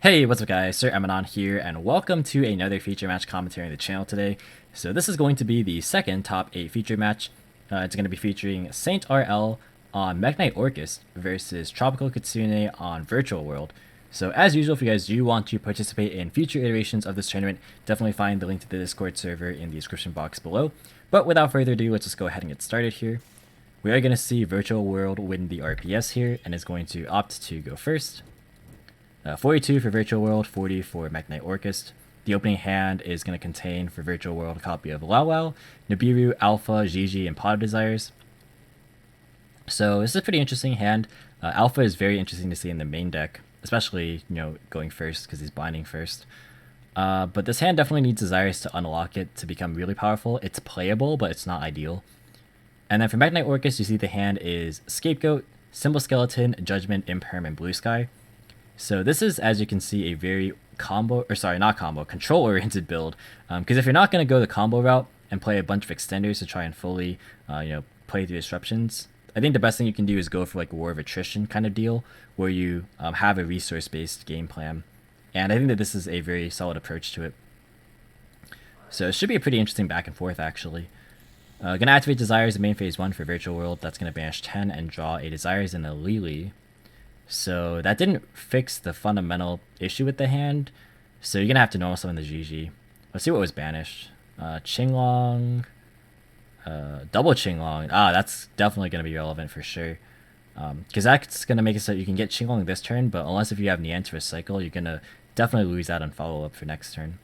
Hey, what's up guys, Sir Emanon here, and welcome to another feature match commentary on the channel today. So this is going to be the second top 8 feature match. It's going to be featuring Saint RL on Mekk-Knight Orcust versus Tropical Kitsune on Virtual World. So as usual, if you guys do want to participate in future iterations of this tournament, definitely find the link to the Discord server in the description box below. But without further ado, let's just go ahead and get started here. We are going to see Virtual World win the RPS here, and is going to opt to go first. 42 for Virtual World, 40 for Mekk-Knight Orcust. The opening hand is going to contain for Virtual World a copy of Lao, Nibiru, Alpha, Gigi, and Pod Desires. So this is a pretty interesting hand. Alpha is very interesting to see in the main deck, especially going first because he's binding first. But this hand definitely needs Desires to unlock it to become really powerful. It's playable, but it's not ideal. And then for Mekk-Knight Orcust, you see the hand is Scapegoat, Symbol Skeleton, Judgment, Imperm, and Blue Sky. So this is, as you can see, a very control-oriented build. Because if you're not going to go the combo route and play a bunch of extenders to try and fully, play through disruptions, I think the best thing you can do is go for like a War of Attrition kind of deal, where you have a resource-based game plan. And I think that this is a very solid approach to it. So it should be a pretty interesting back and forth, actually. Gonna activate Desires in main phase 1 for Virtual World. That's gonna banish 10 and draw a Desires and a Lily. So that didn't fix the fundamental issue with the hand. So you're going to have to normal summon the Gigi. Let's see what was banished. Qinglong. Double Qinglong. That's definitely going to be relevant for sure. Because that's going to make it so you can get Qinglong this turn, but unless if you have Nian to recycle, you're going to definitely lose out on follow-up for next turn.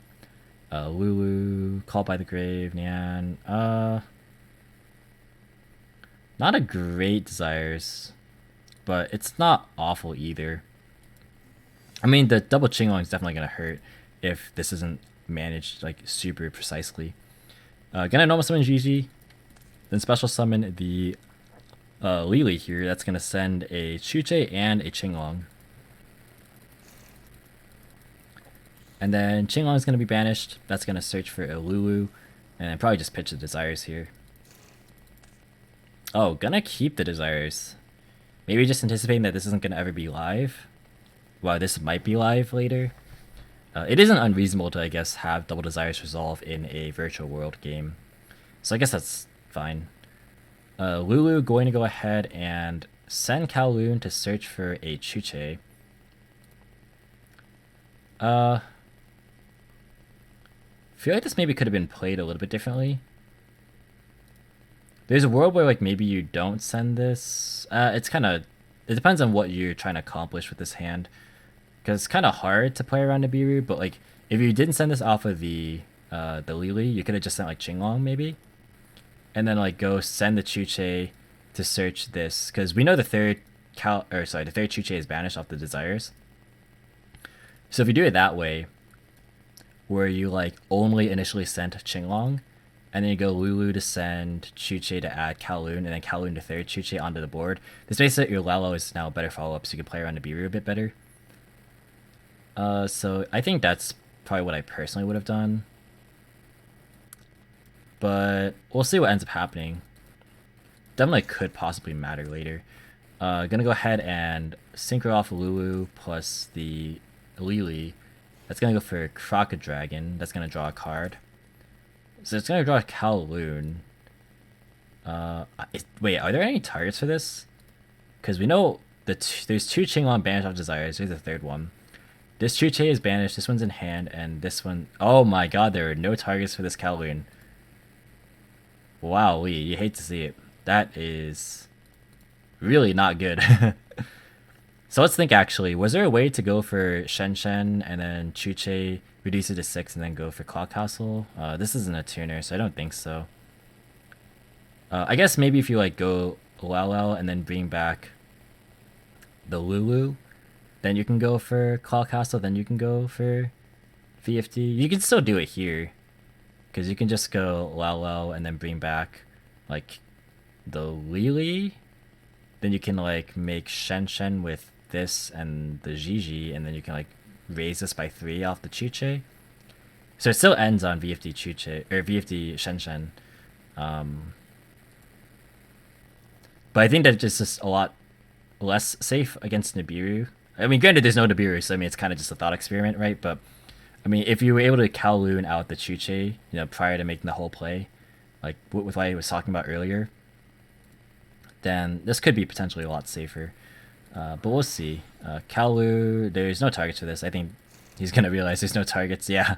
Lulu, Called by the Grave, Nian. Not a great Desires, but it's not awful either. I mean, the double Qinglong is definitely going to hurt if this isn't managed like super precisely. Gonna normal summon Gigi, then special summon the Lily here. That's going to send a Chuche and a Qinglong. And then Qinglong is going to be banished. That's going to search for a Lulu, and then probably just pitch the Desires here. Oh, gonna keep the Desires. Maybe just anticipating that this isn't going to ever be live. Well, this might be live later. It isn't unreasonable to, I guess, have Double Desires resolve in a Virtual World game. So I guess that's fine. Lulu going to go ahead and send Kowloon to search for a Chuche. Feel like this maybe could have been played a little bit differently. There's a world where like maybe you don't send this. It depends on what you're trying to accomplish with this hand, because it's kind of hard to play around Nibiru. But like if you didn't send this off of the Lily, you could have just sent like Qinglong maybe, and then like go send the Chuche to search this, because we know the third Chuche is banished off the Desires. So if you do it that way, where you like only initially sent Qinglong, and then you go Lulu to send Chuche to add Kowloon, and then Kowloon to third Chuche onto the board. This makes it your Lalo is now a better follow-up, so you can play around Nibiru a bit better. So I think that's probably what I personally would have done. But we'll see what ends up happening. Definitely could possibly matter later. Gonna go ahead and synchro off Lulu plus the Lily. That's gonna go for Crocodile. That's gonna draw a card. So it's going to draw a Kowloon. Wait, are there any targets for this? Because we know there's two Qinglong banished off Desires. There's the third one. This Chuche is banished. This one's in hand. And this one... Oh my god, there are no targets for this Kowloon. Wow, you hate to see it. That is really not good. So let's think actually. Was there a way to go for Shen and then Chuche... reduce it to 6 and then go for Clock Castle? This isn't a tuner, so I don't think so. I guess maybe if you like go Lao and then bring back the Lulu, then you can go for Clock Castle, then you can go for VFD. You can still do it here, because you can just go Lao and then bring back like the Lily. Then you can like make Shen with this and the Gigi, and then you can like raise this by 3 off the Chuche. So it still ends on VFD Chuche, or VFD Shen. But I think that it's just a lot less safe against Nibiru. I mean, granted, there's no Nibiru, so I mean, it's kind of just a thought experiment, right? But I mean, if you were able to Kowloon out the Chuche, prior to making the whole play, like with what I was talking about earlier, then this could be potentially a lot safer. But we'll see. Kowloo, there's no targets for this. I think he's gonna realize there's no targets. Yeah.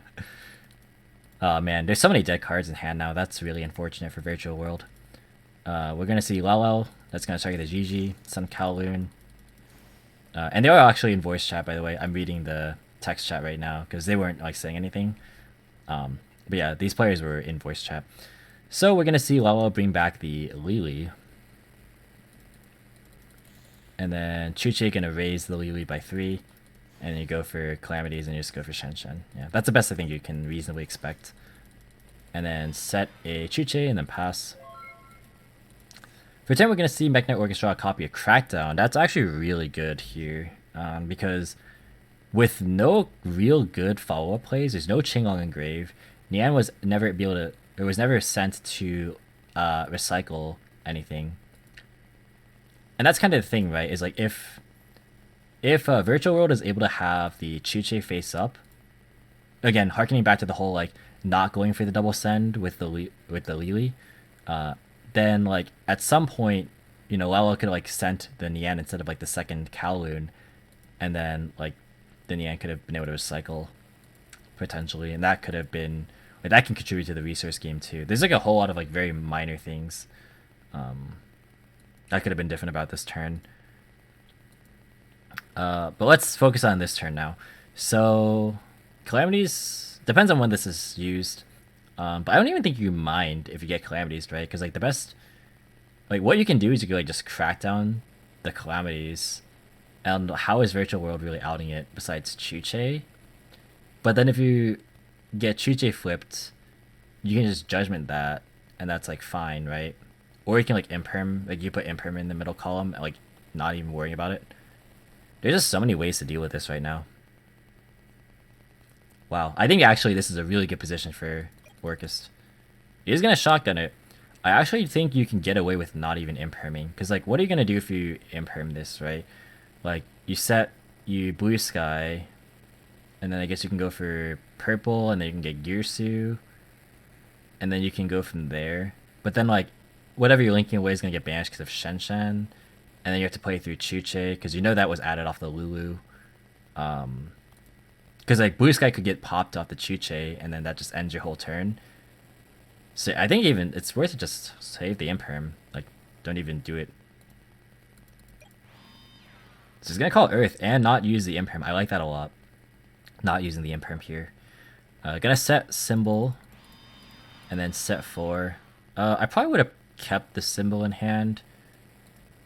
Oh man, there's so many dead cards in hand now. That's really unfortunate for Virtual World. We're gonna see Lalao. That's gonna target the GG. Some Kowloon. And they are actually in voice chat, by the way. I'm reading the text chat right now because they weren't like saying anything. But yeah, these players were in voice chat. So we're gonna see Lalao bring back the Lily. And then Chuche gonna raise the Lily by 3. And then you go for Calamities and you just go for Shen Shen. Yeah, that's the best I think you can reasonably expect. And then set a Chuche and then pass. For turn, we're going to see Mekk-Knight Orcust draw a copy of Crackdown. That's actually really good here. Because with no real good follow-up plays, there's no Qinglong Engrave. Nian was never able to, or was never sent to recycle anything. And that's kind of the thing, right? Is like if Virtual World is able to have the Chuche face up, again, harkening back to the whole like not going for the double send with the Lily, then like at some point, Lalo could like sent the Nian instead of like the second Kowloon, and then like the Nian could have been able to recycle potentially, and that could have been like that can contribute to the resource game too. There's like a whole lot of like very minor things that could have been different about this turn. But let's focus on this turn now. So Calamities depends on when this is used. But I don't even think you mind if you get Calamities, right? Because like the best, like what you can do is you can like just crack down the Calamities. And how is Virtual World really outing it besides Chuche? But then if you get Chuche flipped, you can just Judgment that, and that's like fine, right? Or you can like Imperm, like you put Imperm in the middle column, and, like not even worrying about it. There's just so many ways to deal with this right now. Wow, I think actually this is a really good position for Orcust. He's gonna shotgun it. I actually think you can get away with not even imperming, because like what are you gonna do if you imperm this, right? Like you blue sky, and then I guess you can go for purple, and then you can get Girsu, and then you can go from there. But then like whatever you're linking away is gonna get banished because of Shen Shen, and then you have to play through Chuche because that was added off the Lulu. Because like Blue Sky could get popped off the Chuche, and then that just ends your whole turn. So I think even it's worth to just save the Imperm. Like, don't even do it. So he's gonna call Earth and not use the Imperm. I like that a lot. Not using the Imperm here. Gonna set Symbol, and then set 4. I probably would have kept the Symbol in hand.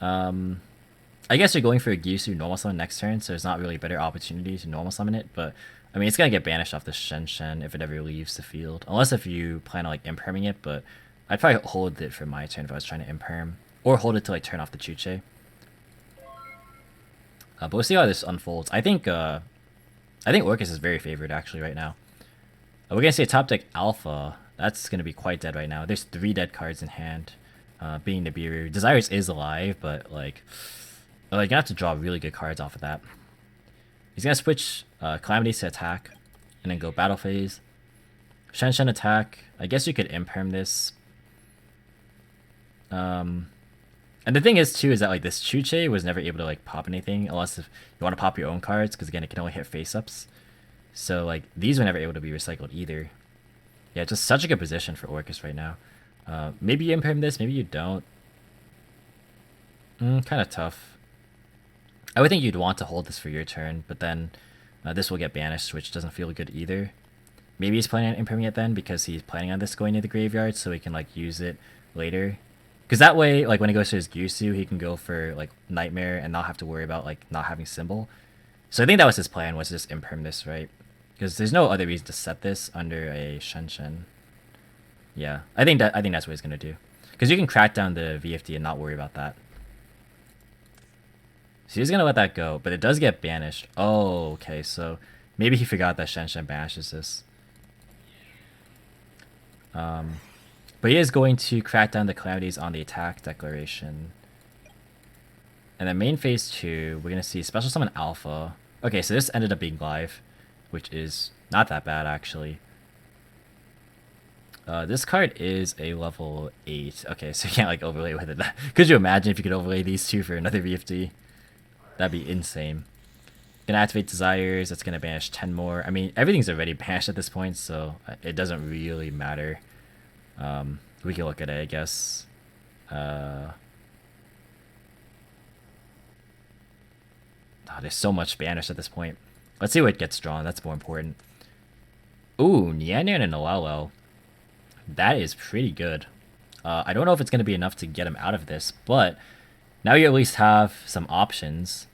I guess you're going for a Gisu normal summon next turn, so there's not really a better opportunity to normal summon it, but I mean, it's gonna get banished off the Shen Shen if it ever leaves the field. Unless if you plan on like imperming it, but I'd probably hold it for my turn if I was trying to imperm. Or hold it to like turn off the Chuche. But we'll see how this unfolds. I think Orcust is very favored actually right now. We're gonna see a top deck Alpha. That's gonna be quite dead right now. There's 3 dead cards in hand. Being Nibiru. Desires is alive, but like you're gonna have to draw really good cards off of that. He's gonna switch Calamities to attack, and then go Battle Phase. Shen Shen attack. I guess you could imperm this. And the thing is too is that like this Chuche was never able to like pop anything unless if you want to pop your own cards, because again it can only hit face ups. So like these were never able to be recycled either. Yeah, just such a good position for Orcust right now. Maybe you imperm this, maybe you don't. Kind of tough. I would think you'd want to hold this for your turn, but then this will get banished, which doesn't feel good either. Maybe he's planning on imperming it then because he's planning on this going to the graveyard, so he can like use it later. Because that way, like when he goes to his Gyusu, he can go for like Nightmare and not have to worry about like not having Symbol. So I think that was his plan, was to just imperm this, right? Because there's no other reason to set this under a Shen Shen. Yeah, I think that's what he's gonna do. Because you can crack down the VFD and not worry about that. So he's gonna let that go, but it does get banished. Oh, okay, so maybe he forgot that Shen Shen banishes this. But he is going to crack down the Calamities on the attack declaration. And then main phase 2, we're gonna see Special Summon Alpha. Okay, so this ended up being live, which is not that bad actually. This card is a level 8. Okay, so you can't like overlay with it. Could you imagine if you could overlay these two for another VFD? That'd be insane. Gonna activate Desires, that's gonna banish 10 more. I mean, everything's already banished at this point, so it doesn't really matter. We can look at it, I guess. Oh, there's so much banished at this point. Let's see what gets drawn, that's more important. Ooh, Nyan and Alalo. That is pretty good. I don't know if it's going to be enough to get him out of this, but now you at least have some options.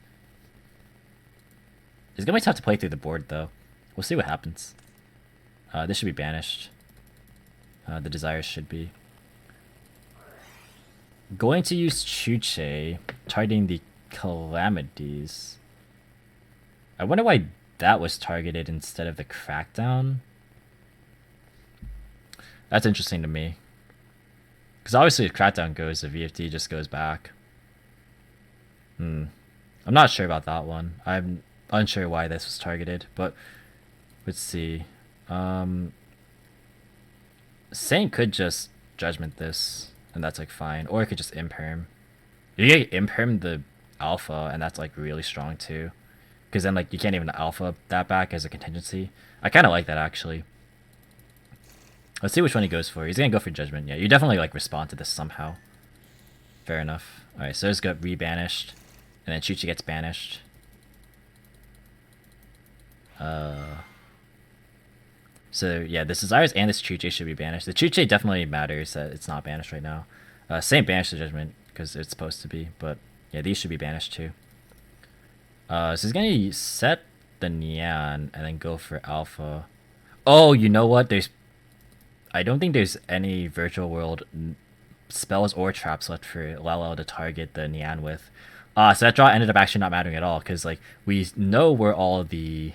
It's going to be tough to play through the board, though. We'll see what happens. This should be banished. The Desires should be. Going to use Chuche, targeting the Calamities. I wonder why that was targeted instead of the Crackdown. That's interesting to me. Because obviously if Crackdown goes, the VFD just goes back. I'm not sure about that one. I'm unsure why this was targeted, but let's see. Saint could just Judgment this, and that's like fine. Or it could just Imperm. You can Imperm the Alpha, and that's like really strong too. Because then like you can't even Alpha that back as a contingency. I kind of like that actually. Let's see which one he goes for. He's gonna go for Judgment. Yeah, you definitely like respond to this somehow. Fair enough. Alright, so it's got re-banished. And then Chuchi gets banished. So yeah, this Desires and this Chuchi should be banished. The Chuchi definitely matters that it's not banished right now. Same banish the Judgment, because it's supposed to be. But yeah, these should be banished too. So he's gonna set the Nyan and then go for Alpha. Oh, you know what? I don't think there's any virtual world spells or traps left for Lalo to target the Nyan with. So that draw ended up actually not mattering at all, because like we know where all the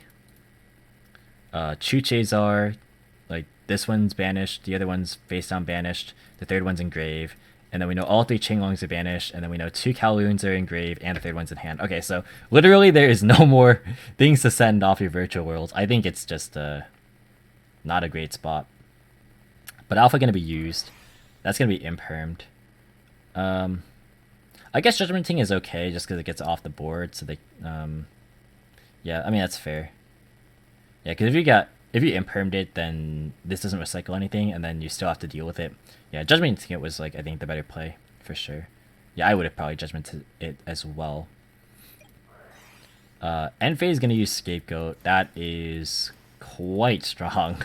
Chuches are. Like this one's banished, the other one's face down banished, the third one's in grave, and then we know all 3 Qinglongs are banished, and then we know 2 Kowloons are in grave, and the third one's in hand. Okay, so literally there is no more things to send off your virtual worlds. I think it's just not a great spot. But Alpha gonna be used. That's gonna be impermed. I guess Judgmenting is okay just because it gets off the board. So they, yeah, I mean that's fair. Yeah, because if you impermed it, then this doesn't recycle anything, and then you still have to deal with it. Yeah, Judgmenting it was like I think the better play for sure. Yeah, I would have probably Judgmented it as well. End phase is gonna use Scapegoat. That is quite strong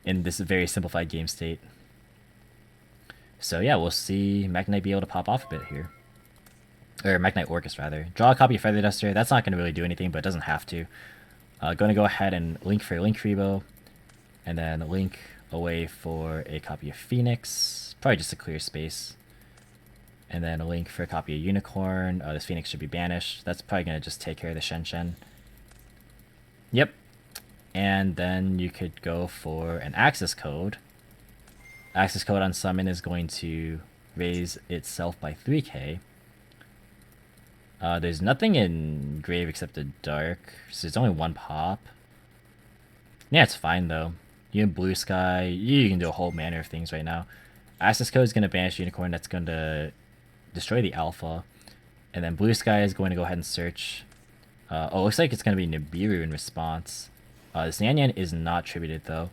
in this very simplified game state. So yeah, we'll see Mekk-Knight be able to pop off a bit here. Or Mekk-Knight Orcust, rather. Draw a copy of Feather Duster. That's not going to really do anything, but it doesn't have to. Going to go ahead and link for Linkuriboh. And then link away for a copy of Phoenix. Probably just a clear space. And then a link for a copy of Unicorn. This Phoenix should be banished. That's probably going to just take care of the Shen. Yep. And then you could go for an Access Code. Access Code on Summon is going to raise itself by 3k. There's nothing in Grave except the Dark, so there's only 1 pop. Yeah, it's fine though. You have Blue Sky, you can do a whole manner of things right now. Access Code is going to banish Unicorn, that's going to destroy the Alpha. And then Blue Sky is going to go ahead and search. Oh, looks like it's going to be Nibiru in response. This Nyan is not tributed though.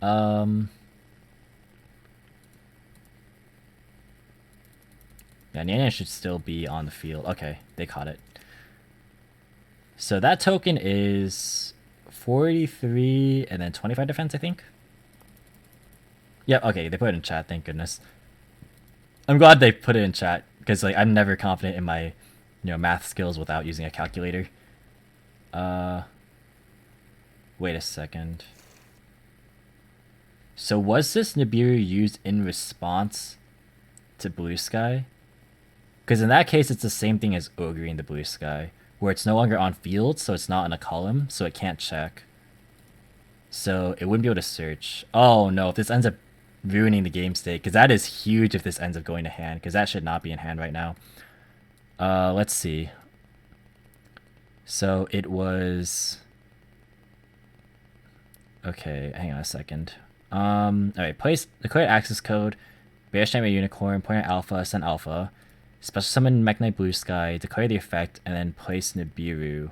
Yeah, Nyan should still be on the field. Okay, they caught it. So that token is 43 and then 25 defense, I think. Yep, okay, they put it in chat, thank goodness. I'm glad they put it in chat, because like I'm never confident in my math skills without using a calculator. Wait a second. So was this Nibiru used in response to Blue Sky? Because in that case, it's the same thing as Ogre the Blue Sky, where it's no longer on field, so it's not in a column, so it can't check. So it wouldn't be able to search. Oh no, if this ends up ruining the game state, because that is huge if this ends up going to hand, because that should not be in hand right now. Let's see. So it was... Okay, hang on a second. Alright, place declare access code, Bearish Nightmare Unicorn, point at alpha, send alpha. Special summon Mekk-Knight Blue Sky, declare the effect, and then place Nibiru.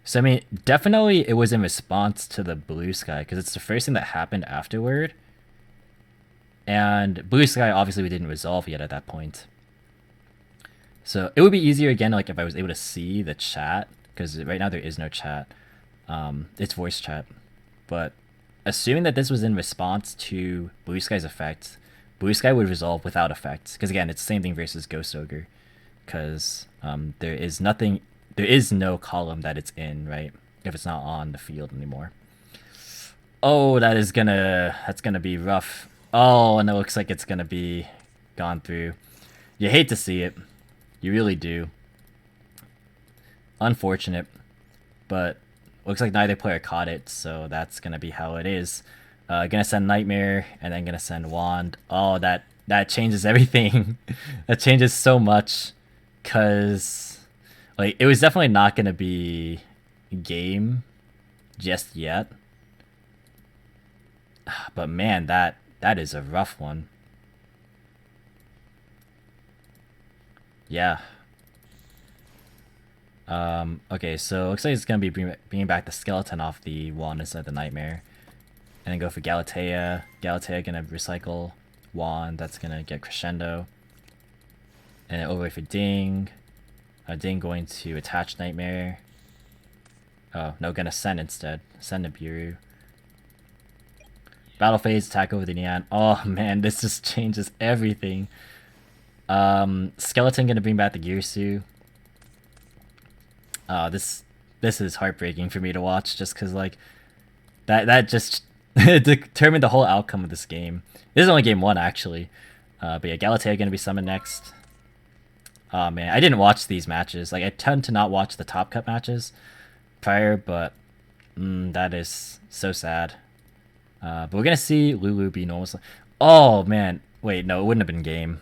So I mean, definitely it was in response to the Blue Sky, because it's the first thing that happened afterward. And Blue Sky, obviously we didn't resolve yet at that point. So it would be easier again, like if I was able to see the chat, because right now there is no chat. It's voice chat. But assuming that this was in response to Blue Sky's effect, Blue Sky would resolve without effect. Because again, it's the same thing versus Ghost Ogre. Because there is no column that it's in, right? If it's not on the field anymore. Oh, that's gonna be rough. Oh, and it looks like it's gonna be gone through. You hate to see it. You really do. Unfortunate. But looks like neither player caught it, so that's gonna be how it is. Gonna send Nightmare, and then gonna send Wand. Oh, that changes everything. That changes so much. Cause like it was definitely not gonna be game just yet. But man, that is a rough one. Yeah. Okay, so looks like it's gonna be bringing back the skeleton off the wand instead of the Nightmare. And then go for Galatea. Galatea gonna recycle Wand, that's gonna get Crescendo. And then over for Ding. Ding going to attach Nightmare. Oh, no, gonna send instead. Send Nibiru. Battle phase, attack over the Neon. Oh man, this just changes everything. Skeleton gonna bring back the Girsu. This is heartbreaking for me to watch, just because like that just determined the whole outcome of this game. This is only game 1 actually. But yeah, Galatea gonna be summoned next. Oh man, I didn't watch these matches. Like I tend to not watch the top cut matches prior, but that is so sad. But we're gonna see Lulu be normal. Oh man, wait, no, it wouldn't have been game.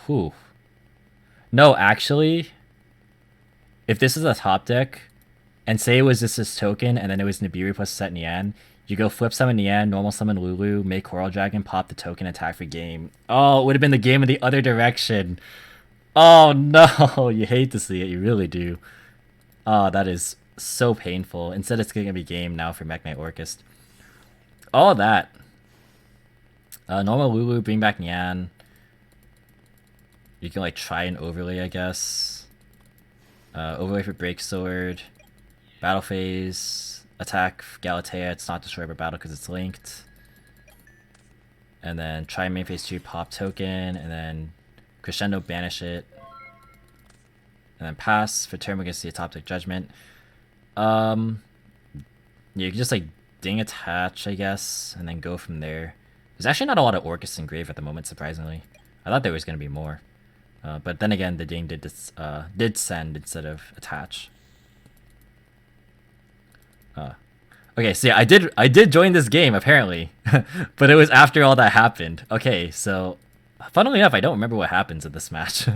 Whew. No, actually, if this is a top deck, and say it was just this token, and then it was Nibiru plus set Nian, you go flip summon Nian, normal summon Lulu, make Coral Dragon, pop the token, attack for game. Oh, it would have been the game in the other direction. Oh no, you hate to see it, you really do. Oh, that is so painful. Instead, it's gonna be game now for Mekk-Knight Orcust. All that. Normal Lulu, bring back Nian. You can like try an overlay, I guess. Overlay for Break Sword. Battle phase. Attack Galatea. It's not destroyed by battle because it's linked. And then try main phase 2, pop token. And then Crescendo, banish it. And then pass. For turn, we're going to see a top deck Judgment. Yeah, you can just like ding attach, I guess. And then go from there. There's actually not a lot of Orcust in grave at the moment, surprisingly. I thought there was going to be more. But then again, the ding did send instead of attach. Okay, so yeah, I did join this game apparently, but it was after all that happened. Okay, so funnily enough, I don't remember what happens in this match,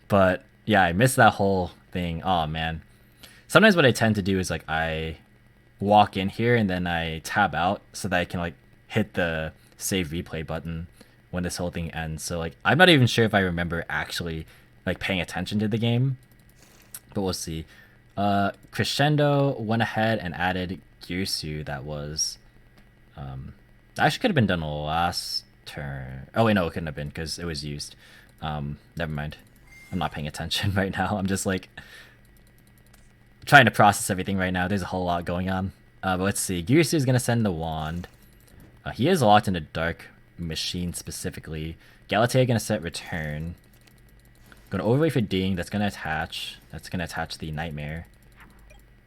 but yeah, I missed that whole thing. Oh man, sometimes what I tend to do is like I walk in here and then I tab out so that I can like hit the save replay button when this whole thing ends. So like I'm not even sure if I remember actually like paying attention to the game, but we'll see. Crescendo went ahead and added Girsu. That was that actually could have been done last turn. Oh wait, no, it couldn't have been because it was used. Never mind, I'm not paying attention right now. I'm just like trying to process everything right now. There's a whole lot going on. But let's see. Girsu is gonna send the wand. He is locked into Dark Machine specifically. Galatea gonna set return. Gonna overlay for Ding. That's gonna attach. That's gonna attach the Nightmare.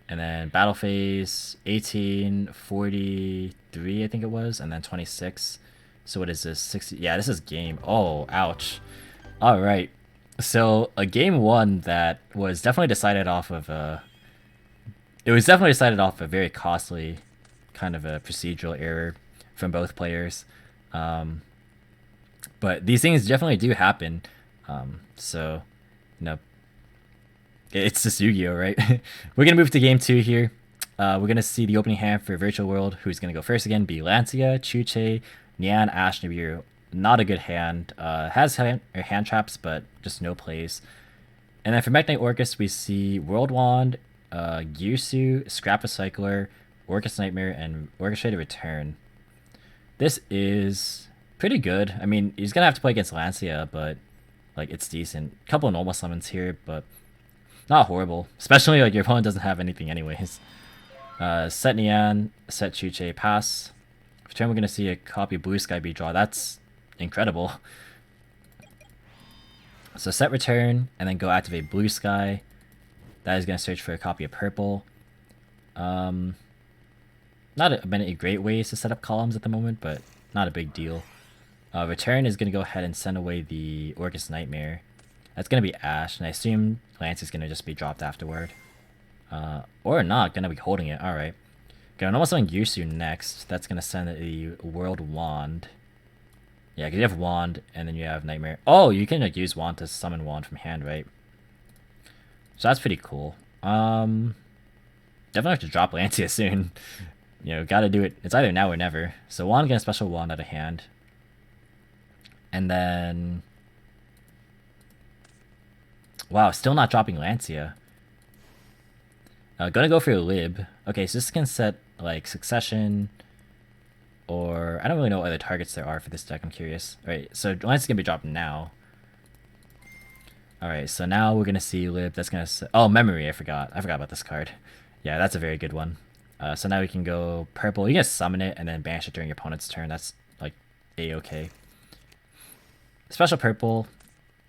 And then battle phase 18, 43, I think it was, and then 26. So what is this? 60? Yeah, this is game. Oh, ouch. All right. So a game 1 that was definitely decided off of it was definitely decided off a very costly kind of a procedural error from both players. Um, but these things definitely do happen. So, you know, it's just Yu-Gi-Oh, right? We're gonna move to game 2 here. We're gonna see the opening hand for Virtual World. Who's gonna go first again? Be Lancia, Chuche, Nian, Ash, Nibiru. Not a good hand. Has hand traps, but just no plays. And then for Mekk-Knight Orcust, we see World Wand, Gyusu, Scrap Recycler, Orcust Nightmare, and Orchestrated Return. This is pretty good. I mean, he's gonna have to play against Lancia, but like it's decent. Couple of normal summons here, but not horrible. Especially like your opponent doesn't have anything anyways. Set Nian, set Chuche, pass. For turn, we're gonna see a copy Blue Sky be draw. That's incredible. So set return, and then go activate Blue Sky. That is gonna search for a copy of purple. Not many great ways to set up columns at the moment, but not a big deal. Return is gonna go ahead and send away the Orcust Nightmare. That's gonna be Ash, and I assume Lance is gonna just be dropped afterward. Or not, gonna be holding it. Alright. Gonna almost summon Gyusu next. That's gonna send the World Wand. Yeah, because you have Wand, and then you have Nightmare. Oh, you can like, use Wand to summon Wand from hand, right? So that's pretty cool. Definitely have to drop Lancia soon. You know, gotta do it. It's either now or never. So Wand gonna special Wand out of hand. And then... Wow, still not dropping Lancia. Gonna go for a Lib. Okay, so this can set, like, Succession... Or... I don't really know what other targets there are for this deck, I'm curious. Alright, so Lancia's gonna be dropped now. Alright, so now we're gonna see Lib. That's gonna... Oh, Memory, I forgot. I forgot about this card. Yeah, that's a very good one. So now we can go purple. You can summon it and then banish it during your opponent's turn. That's, like, A-okay. Special purple.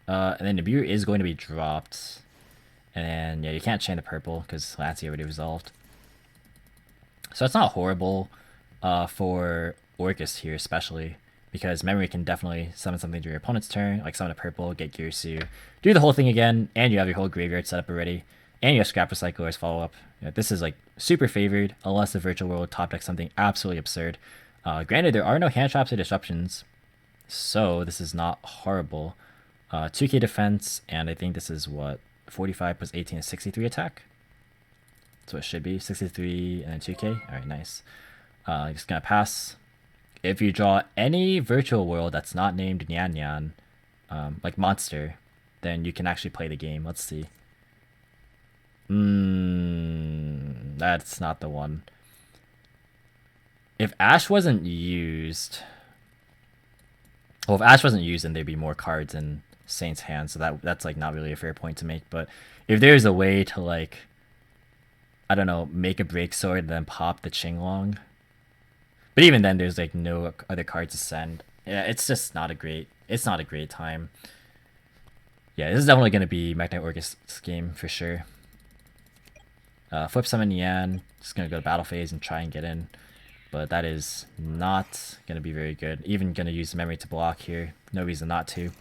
And then Nibiru is going to be dropped. And then, yeah, you can't chain the purple because Lancia already resolved. So it's not horrible for Orcust here, especially. Because Memory can definitely summon something during your opponent's turn. Like summon a purple, get Gyusu. Do the whole thing again, and you have your whole graveyard set up already. And you have Scrap Recycler as follow-up. Yeah, this is like super favored, unless the Virtual World top deck something absolutely absurd. Granted, there are no hand traps or disruptions, so this is not horrible. 2k defense, and I think this is what, 45 plus 18 is 63 attack? That's what it should be, 63 and then 2k. Alright, nice. Just gonna pass. If you draw any Virtual World that's not named Nyan Nyan, like monster, then you can actually play the game. Let's see. That's not the one. If Ash wasn't used... Well, if Ash wasn't used, then there'd be more cards in Saint's hand, so that's like not really a fair point to make. But if there's a way to like, I don't know, make a break sword and then pop the Qinglong. But even then, there's like no other cards to send. Yeah, it's just not a great... It's not a great time. Yeah, this is definitely going to be Mekk-Knight Orcust's game for sure. Flip summon Yan, just gonna go to battle phase and try and get in, but that is not gonna be very good. Even gonna use Memory to block here, no reason not to.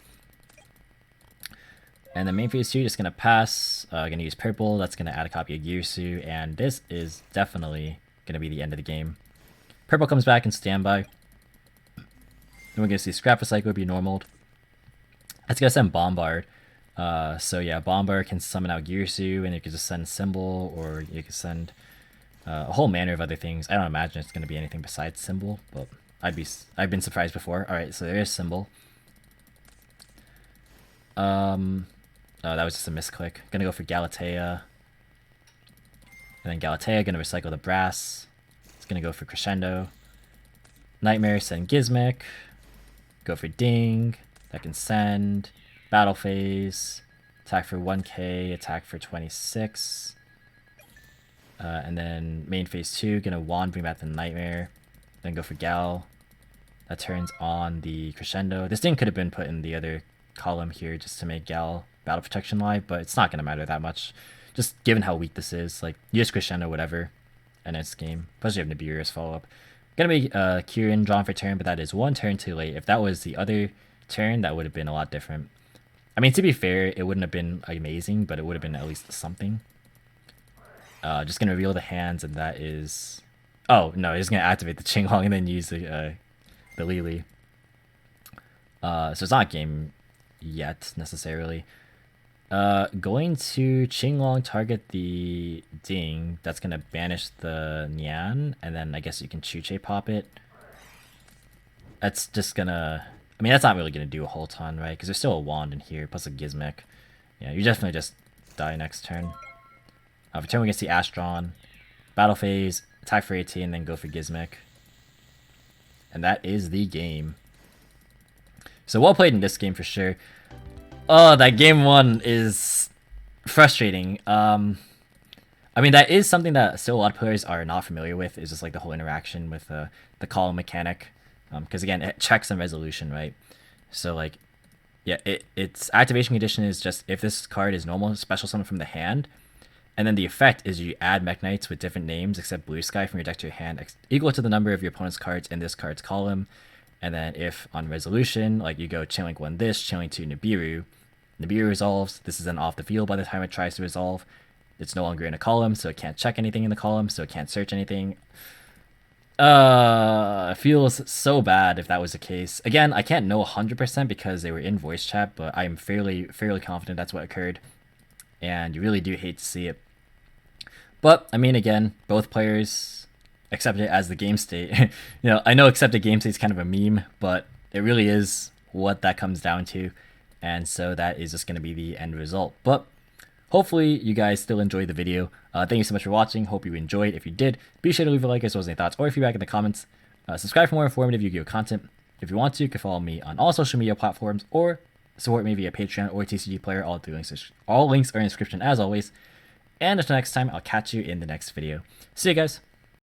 And then main phase 2, just gonna pass, gonna use purple, that's gonna add a copy of Gyusu, and this is definitely gonna be the end of the game. Purple comes back in standby. Then we're gonna see Scrap Recycle be normaled. That's gonna send Bombard. So yeah, Bombard can summon out Gyusu, and you can just send Symbol, or you can send a whole manner of other things. I don't imagine it's going to be anything besides Symbol, but I've been surprised before. All right, so there is Symbol. Oh, that was just a misclick. Gonna go for Galatea, and then Galatea gonna recycle the Brass. It's gonna go for Crescendo. Nightmare, send Gizmic. Go for Ding. That can send. Battle phase, attack for 1k, attack for 26. And then main phase 2, gonna Wand, bring back the Nightmare. Then go for Gal. That turns on the Crescendo. This thing could have been put in the other column here just to make Gal Battle Protection live, but it's not gonna matter that much. Just given how weak this is. Like, you just Crescendo, whatever, and it's game. Plus you have Nibiru as follow-up. Gonna be Kieran drawn for turn, but that is one turn too late. If that was the other turn, that would have been a lot different. I mean, to be fair, it wouldn't have been amazing, but it would have been at least something. Just gonna reveal the hands, and that is. Oh no, he's gonna activate the Qinglong and then use the Lili. So it's not a game yet necessarily. Going to Qinglong, target the Ding. That's gonna banish the Nian, and then I guess you can Chuche pop it. That's just gonna. I mean, that's not really gonna do a whole ton, right? Because there's still a wand in here, plus a Gizmek. Yeah, you definitely just die next turn. For turn, we can see Astron, battle phase, attack for 18, then go for Gizmek. And that is the game. So well played in this game for sure. Oh, that game 1 is frustrating. I mean, that is something that still a lot of players are not familiar with, is just like the whole interaction with the column mechanic. Because again, it checks on resolution, right? So like, yeah, its activation condition is just if this card is normal, special summon from the hand, and then the effect is you add Mekk-Knights with different names except Blue Sky from your deck to your hand equal to the number of your opponent's cards in this card's column. And then if on resolution, like you go Chainlink 1 this, Chainlink 2 Nibiru, Nibiru resolves, this is then off the field by the time it tries to resolve. It's no longer in a column, so it can't check anything in the column, so it can't search anything. It feels so bad if that was the case. Again, I can't know 100% because they were in voice chat, but I'm fairly confident that's what occurred. And you really do hate to see it. But, I mean, again, both players accepted it as the game state. I know accepted game state is kind of a meme, but it really is what that comes down to. And so that is just going to be the end result. But hopefully you guys still enjoyed the video. Thank you so much for watching. Hope you enjoyed. If you did, be sure to leave a like as well as any thoughts or feedback in the comments. Subscribe for more informative Yu-Gi-Oh content. If you want to, you can follow me on all social media platforms or support me via Patreon or TCG Player. All links are in the description as always. And until next time, I'll catch you in the next video. See you guys.